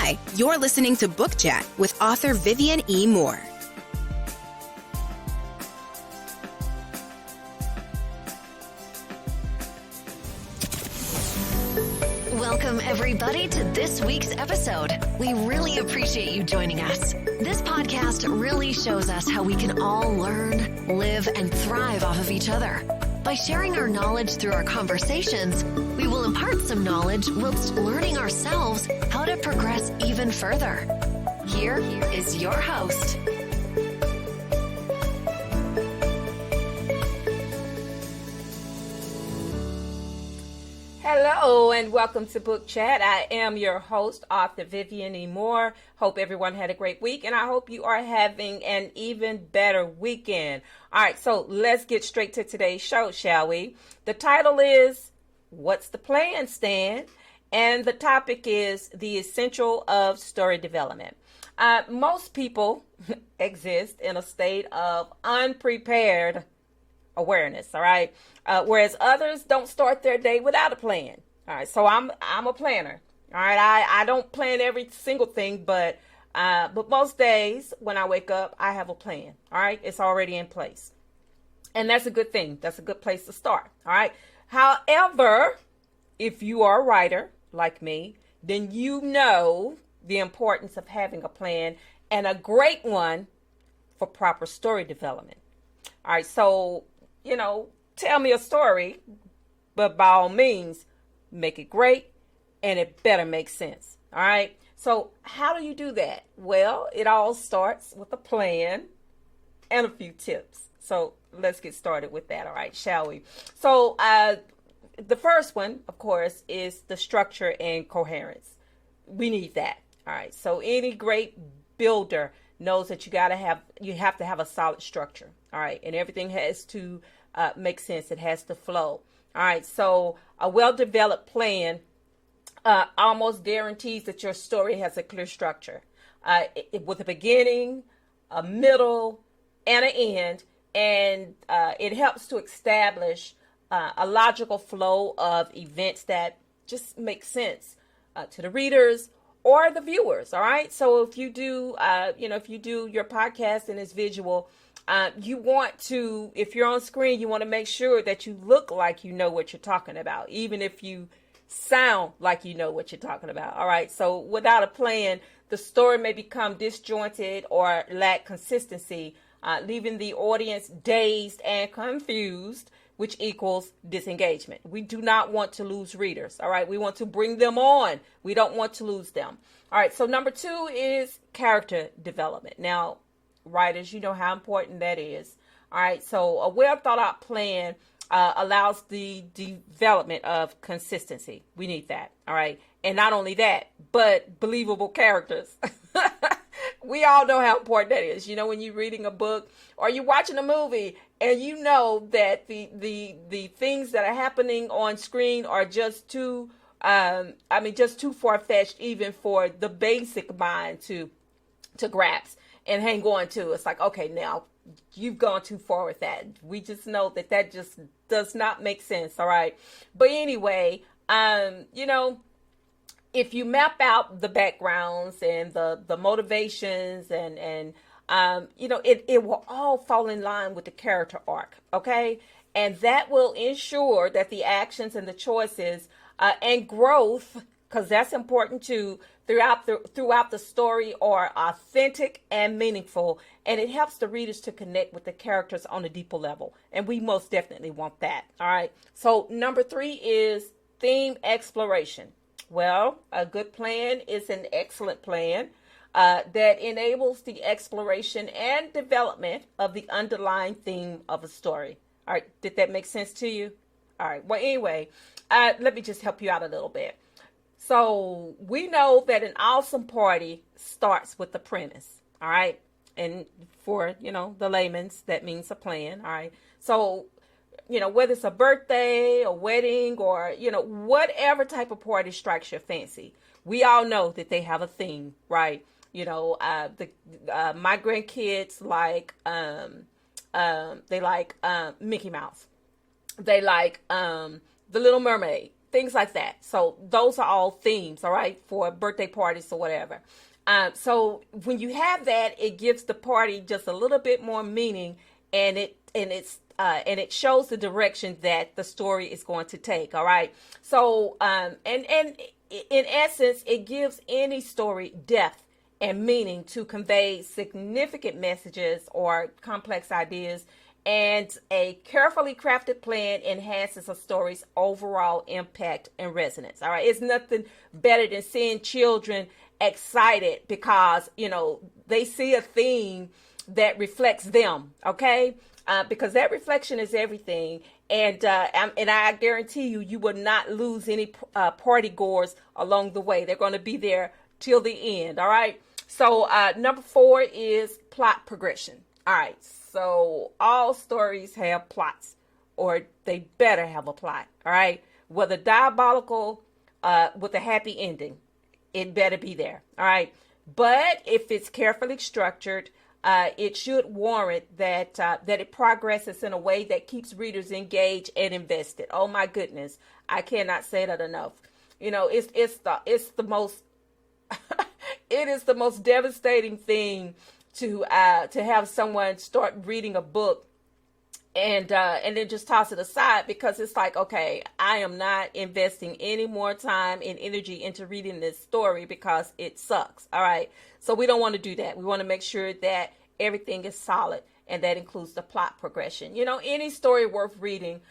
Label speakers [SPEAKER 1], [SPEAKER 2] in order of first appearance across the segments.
[SPEAKER 1] Hi, you're listening to Book Chat with author Vivian E. Moore.
[SPEAKER 2] Welcome, everybody, to this week's episode. We really appreciate you joining us. This podcast really shows us how we can all learn, live, and thrive off of each other. By sharing our knowledge through our conversations, we will impart some knowledge whilst learning ourselves how to progress even further. Here is your host.
[SPEAKER 3] Hello and welcome to Book Chat. I am your host, author Vivian E. Moore. Hope everyone had a great week and I hope you are having an even better weekend. All right, so let's get straight to today's show, shall we? The title is, What's the Plan, Stan? And the topic is the essential of story development. Most people exist in a state of unprepared awareness, all right? Whereas others don't start their day without a plan. All right, so I'm a planner. All right, I don't plan every single thing, but most days when I wake up, I have a plan. All right, it's already in place, and that's a good thing. That's a good place to start. All right. However, if you are a writer like me, then you know the importance of having a plan, and a great one for proper story development. All right, so tell me a story, but by all means, make it great and it better make sense. All right. So how do you do that? Well, it all starts with a plan and a few tips. So let's get started with that. All right, shall we? So the first one, of course, is the structure and coherence. We need that. All right. So any great builder knows that you have to have a solid structure. All right. And everything has to make sense. It has to flow. All right. So a well-developed plan almost guarantees that your story has a clear structure with a beginning, a middle, and an end. And it helps to establish a logical flow of events that just make sense to the readers or the viewers. All right. So if you do, if you do your podcast and it's visual, you want to, if you're on screen, you want to make sure that you look like you know what you're talking about, even if you sound like you know what you're talking about. All right. So without a plan, the story may become disjointed or lack consistency, leaving the audience dazed and confused, which equals disengagement. We do not want to lose readers. All right. We want to bring them on. We don't want to lose them. All right. So number 2 is character development. Now, writers, you know how important that is. All right. So a well thought out plan allows the development of consistency. We need that. All right. And not only that, but believable characters. We all know how important that is. When you're reading a book or you're watching a movie and you know that the things that are happening on screen are just too far-fetched even for the basic mind to grasp and hang on to. It's like, okay, now you've gone too far with that. We just know that just does not make sense. All right. But anyway, if you map out the backgrounds and the motivations and it will all fall in line with the character arc. Okay. And that will ensure that the actions and the choices and growth, because that's important too, throughout the story are authentic and meaningful, and it helps the readers to connect with the characters on a deeper level. And we most definitely want that. All right. So number 3 is theme exploration. Well, a good plan is an excellent plan that enables the exploration and development of the underlying theme of a story. All right. Did that make sense to you? All right. Well, anyway, let me just help you out a little bit. So we know that an awesome party starts with the premise. All right. And for, the layman's, that means a plan. All right. So, whether it's a birthday, a wedding, or, whatever type of party strikes your fancy, we all know that they have a theme, right? My grandkids like, they like Mickey Mouse. They like The Little Mermaid. things like that. So those are all themes, all right, for birthday parties or whatever. So when you have that, it gives the party just a little bit more meaning, and it shows the direction that the story is going to take. All right. So and in essence, it gives any story depth and meaning to convey significant messages or complex ideas. And a carefully crafted plan enhances a story's overall impact and resonance. All right. It's nothing better than seeing children excited because, they see a theme that reflects them. Okay. Because that reflection is everything. And I guarantee you will not lose any party goers along the way. They're going to be there till the end. All right. So number 4 is plot progression. All right. So all stories have plots, or they better have a plot. All right. Whether diabolical with a happy ending, it better be there. All right. But if it's carefully structured, it should warrant that it progresses in a way that keeps readers engaged and invested. Oh my goodness, I cannot say that enough. It's the most it is the most devastating thing to have someone start reading a book and then just toss it aside, because it's like, okay, I am not investing any more time and energy into reading this story because it sucks. All right. So we don't want to do that. We want to make sure that everything is solid, and that includes the plot progression. Any story worth reading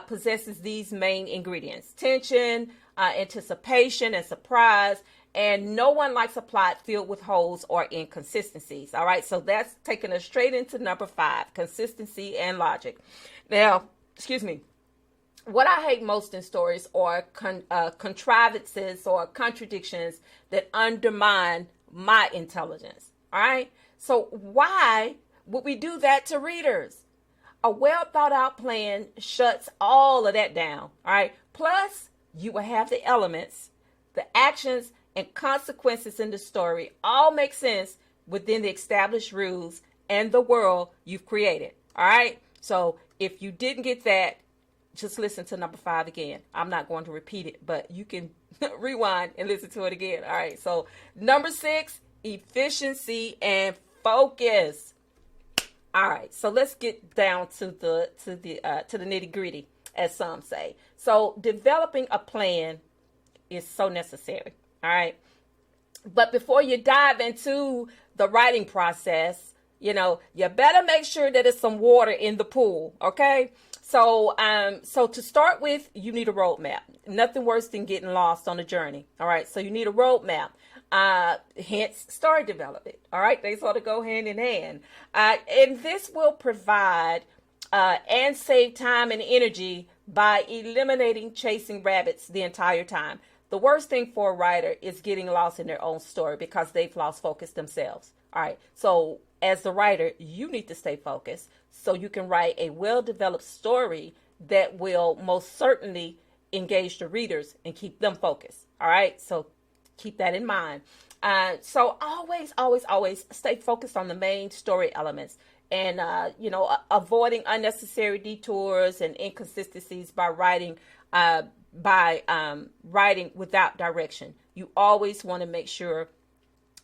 [SPEAKER 3] possesses these main ingredients: tension, anticipation, and surprise. And no one likes a plot filled with holes or inconsistencies. All right. So that's taking us straight into number 5, consistency and logic. Now, excuse me. What I hate most in stories are contrivances or contradictions that undermine my intelligence. All right. So why would we do that to readers? A well thought out plan shuts all of that down. All right. Plus, you will have the elements, the actions, and consequences in the story all make sense within the established rules and the world you've created. All right. So if you didn't get that, just listen to number 5 again. I'm not going to repeat it, but you can rewind and listen to it again. All right. So number 6, efficiency and focus. All right. So let's get down to the nitty gritty, as some say. So developing a plan is so necessary. All right. But before you dive into the writing process, you better make sure that there's some water in the pool. OK, so to start with, you need a roadmap. Nothing worse than getting lost on a journey. All right. So you need a roadmap. Hence story development. All right. They sort of go hand in hand. And this will provide and save time and energy by eliminating chasing rabbits the entire time. The worst thing for a writer is getting lost in their own story because they've lost focus themselves. All right. So as the writer, you need to stay focused so you can write a well-developed story that will most certainly engage the readers and keep them focused. All right. So keep that in mind. So always stay focused on the main story elements, and, avoiding unnecessary detours and inconsistencies by writing without direction. You always want to make sure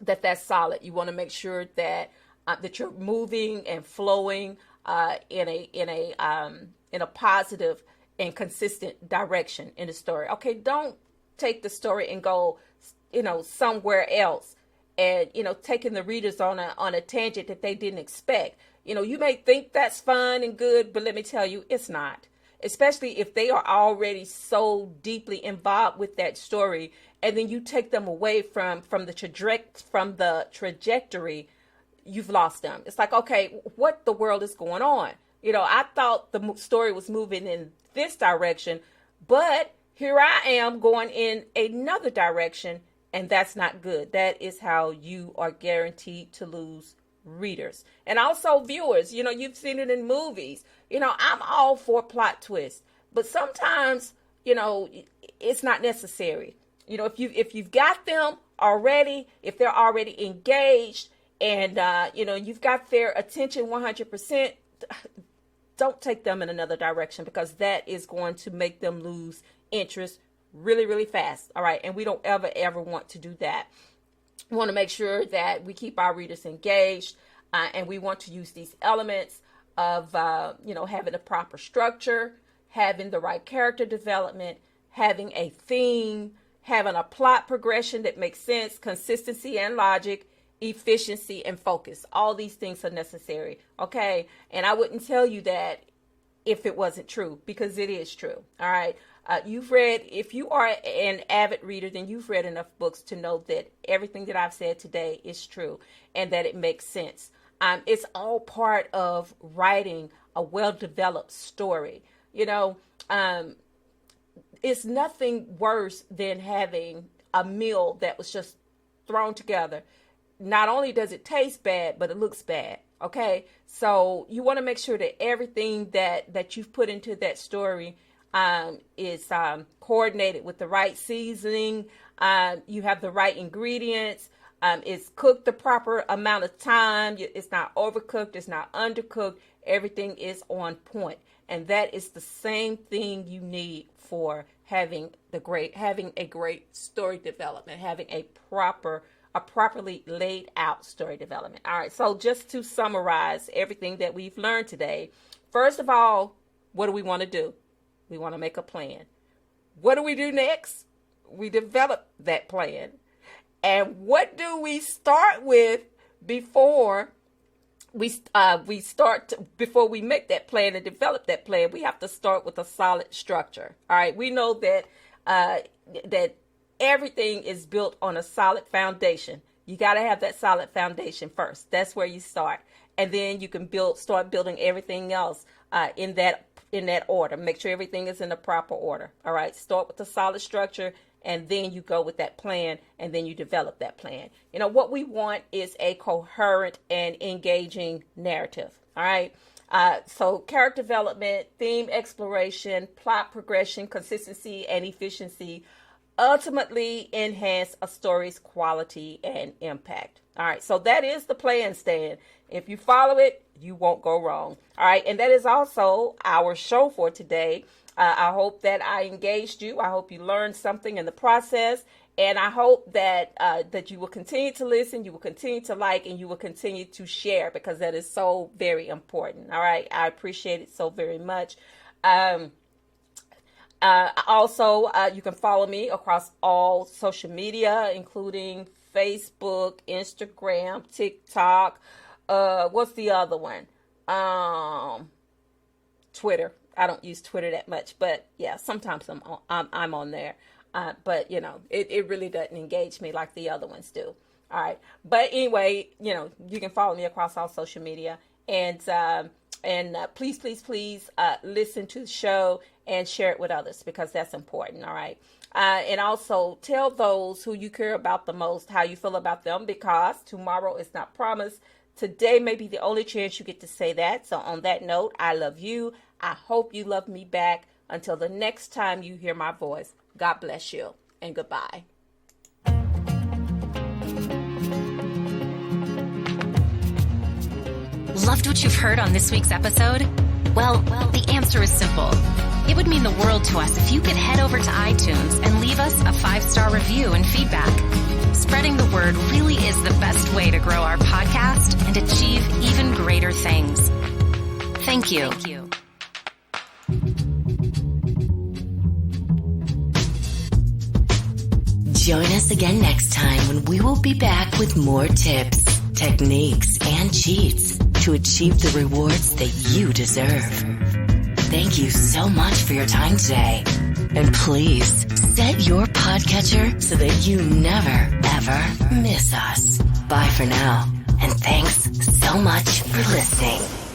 [SPEAKER 3] that that's solid. You want to make sure that that you're moving and flowing in a positive and consistent direction in the story. Okay, don't take the story and go, somewhere else, and taking the readers on a tangent that they didn't expect. You may think that's fun and good, but let me tell you, it's not. Especially if they are already so deeply involved with that story, and then you take them away from the trajectory, you've lost them. It's like, okay, what the world is going on? I thought the story was moving in this direction, but here I am going in another direction, and that's not good. That is how you are guaranteed to lose readers and also viewers. You've seen it in movies. I'm all for plot twists, but sometimes, it's not necessary. If you've got them already, if they're already engaged and, you've got their attention 100%, don't take them in another direction, because that is going to make them lose interest really, really fast. All right. And we don't ever want to do that. We want to make sure that we keep our readers engaged, and we want to use these elements of, having a proper structure, having the right character development, having a theme, having a plot progression that makes sense, consistency and logic, efficiency and focus. All these things are necessary. Okay. And I wouldn't tell you that if it wasn't true, because it is true. All right. If you are an avid reader, then you've read enough books to know that everything that I've said today is true and that it makes sense. It's all part of writing a well-developed story. It's nothing worse than having a meal that was just thrown together. Not only does it taste bad, but it looks bad. Okay. So you want to make sure that everything that you've put into that story is coordinated with the right seasoning. You have the right ingredients. It's cooked the proper amount of time. It's not overcooked. It's not undercooked. Everything is on point. And that is the same thing you need for having a great story development, having a properly laid out story development. All right. So just to summarize everything that we've learned today, first of all, what do we want to do? We want to make a plan. What do we do next? We develop that plan. And what do we start with before we before we make that plan and develop that plan? We have to start with a solid structure. All right. We know that that everything is built on a solid foundation. You got to have that solid foundation first. That's where you start. And then you can start building everything else in that order. Make sure everything is in the proper order. All right. Start with the solid structure, and then you go with that plan, and then you develop that plan. What we want is a coherent and engaging narrative. All right. So character development, theme exploration, plot progression, consistency, and efficiency ultimately enhance a story's quality and impact. All right. So that is the plan, Stan. If you follow it, you won't go wrong. All right. And that is also our show for today. I hope that I engaged you. I hope you learned something in the process. And I hope that that you will continue to listen, you will continue to like, and you will continue to share, because that is so very important. All right. I appreciate it so very much. Also, you can follow me across all social media, including Facebook, Instagram, TikTok. What's the other one? Twitter. I don't use Twitter that much, but yeah, sometimes I'm on there. But it really doesn't engage me like the other ones do. All right. But anyway, you can follow me across all social media, and please listen to the show and share it with others, because that's important. All right. And also tell those who you care about the most how you feel about them, because tomorrow is not promised. Today may be the only chance you get to say that. So on that note, I love you. I hope you love me back. Until the next time you hear my voice, God bless you and goodbye.
[SPEAKER 2] Loved what you've heard on this week's episode? Well, the answer is simple. It would mean the world to us if you could head over to iTunes and leave us a 5-star review and feedback. Spreading the word really is the best way to grow our podcast and achieve even greater things. Thank you. Join us again next time when we will be back with more tips, techniques, and cheats to achieve the rewards that you deserve. Thank you so much for your time today. And please set your podcatcher so that you never, ever miss us. Bye for now. And thanks so much for listening.